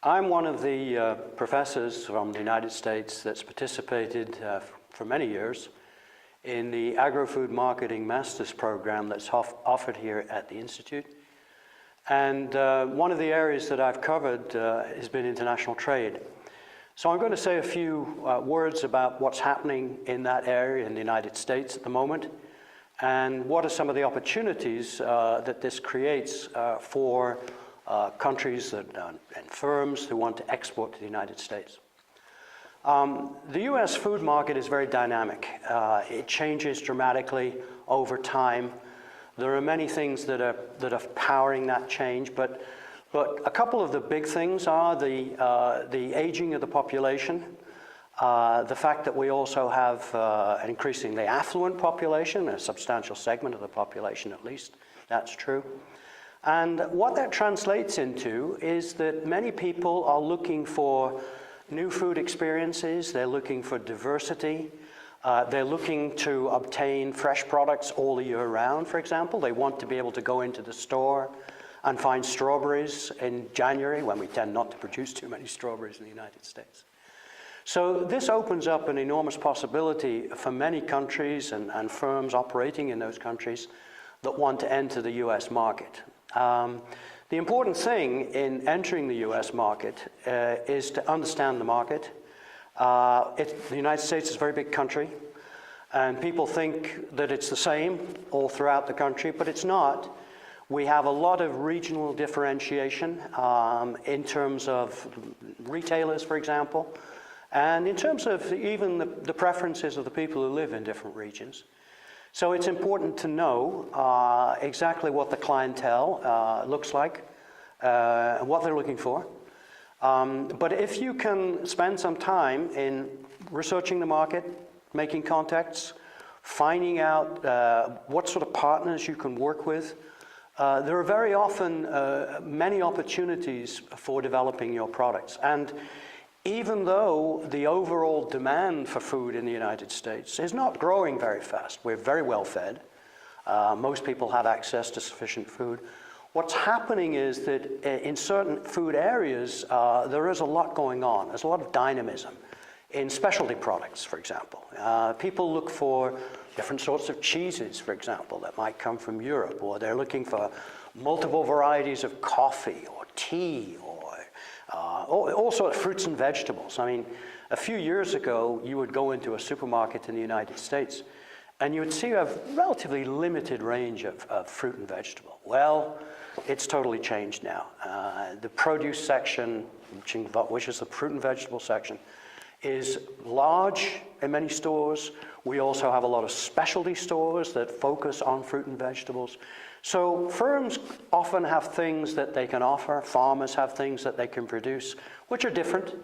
I'm one of the professors from the United States that's participated for many years in the Agro-Food Marketing Master's Program that's offered here at the Institute. And one of the areas that I've covered has been international trade. So I'm going to say a few words about what's happening in that area in the United States at the moment, and what are some of the opportunities that this creates for countries and firms who want to export to the United States. The US food market is very dynamic. It changes dramatically over time. There are many things that are powering that change, but a couple of the big things are the aging of the population, the fact that we also have an increasingly affluent population, a substantial segment of the population at least, that's true. And what that translates into is that many people are looking for new food experiences, they're looking for diversity, they're looking to obtain fresh products all the year round, for example. They want to be able to go into the store and find strawberries in January, when we tend not to produce too many strawberries in the United States. So this opens up an enormous possibility for many countries and firms operating in those countries that want to enter the US market. The important thing in entering the US market is to understand the market. The United States is a very big country, and people think that it's the same all throughout the country, but it's not. We have a lot of regional differentiation in terms of retailers, for example, and in terms of even the preferences of the people who live in different regions. So it's important to know exactly what the clientele looks like, and what they're looking for. But if you can spend some time in researching the market, making contacts, finding out what sort of partners you can work with, there are very often many opportunities for developing your products. And even though the overall demand for food in the United States is not growing very fast, we're very well fed, most people have access to sufficient food, what's happening is that in certain food areas, there is a lot going on. There's a lot of dynamism in specialty products, for example. People look for different sorts of cheeses, for example, that might come from Europe, or they're looking for multiple varieties of coffee or tea, or all sorts of fruits and vegetables. I mean, a few years ago, you would go into a supermarket in the United States, and you would see a relatively limited range of fruit and vegetable. Well, it's totally changed now. The produce section, which is the fruit and vegetable section, is large in many stores. We also have a lot of specialty stores that focus on fruit and vegetables. So firms often have things that they can offer. Farmers have things that they can produce, which are different.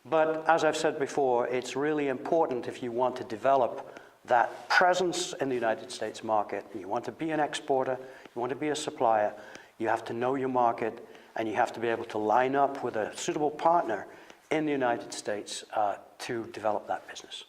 But as I've said before, it's really important if you want to develop that presence in the United States market, and you want to be an exporter, you want to be a supplier, you have to know your market, and you have to be able to line up with a suitable partner in the United States to develop that business.